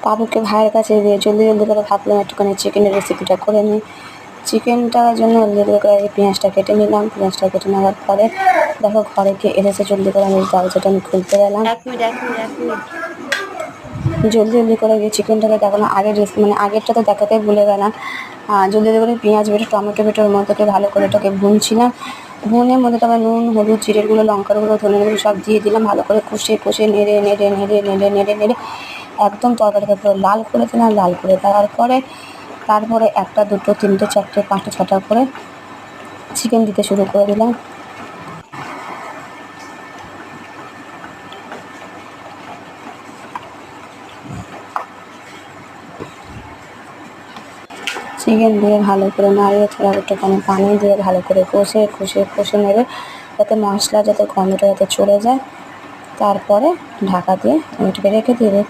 বাবুকে ভাইয়ের কাছে দিয়ে জলদি জলদি করে ভাবলাম একটুখানি চিকেনের রেসিপিটা করে নিই। চিকেনটার জন্য জলদি করে পেঁয়াজটা কেটে নিলাম। পেঁয়াজটা কেটে নেওয়ার পরে দেখো ঘরে কে এসেছে, জলদি করে আমি দরজাটা আমি খুলতে গেলাম। জলদি জলদি করে গিয়ে চিকেনটাকে দেখানো মানে আগেরটা তো দেখাতে ভুলে গেলাম। জলদি জলদি করে পেঁয়াজ বেটে টমেটো বেটে ওর মধ্যে ভালো করে এটাকে ভুনছিলাম। ভুনের মধ্যে তবে নুন, হলুদ, জিরের গুঁড়ো, লঙ্কার গুঁড়ো, ধনের গুঁড়ো সব দিয়ে দিলাম। ভালো করে কষে নেড়ে একদম তরকারিটা পুরো লাল করে দিলাম। লাল করে দেওয়ার পরে তারপরে 1টা 2টো 3টে 4টে 5টে 6টা করে চিকেন দিতে শুরু করে দিলাম। চিকেন দিয়ে ভালো করে নাড়িয়ে ছোড়া একটুখানি পানি দিয়ে ভালো করে কষে নেবে, যাতে মশলা গন্ধটা যাতে চলে যায়। তারপরে ঢাকা দিয়ে এটাকে রেখে দেবে।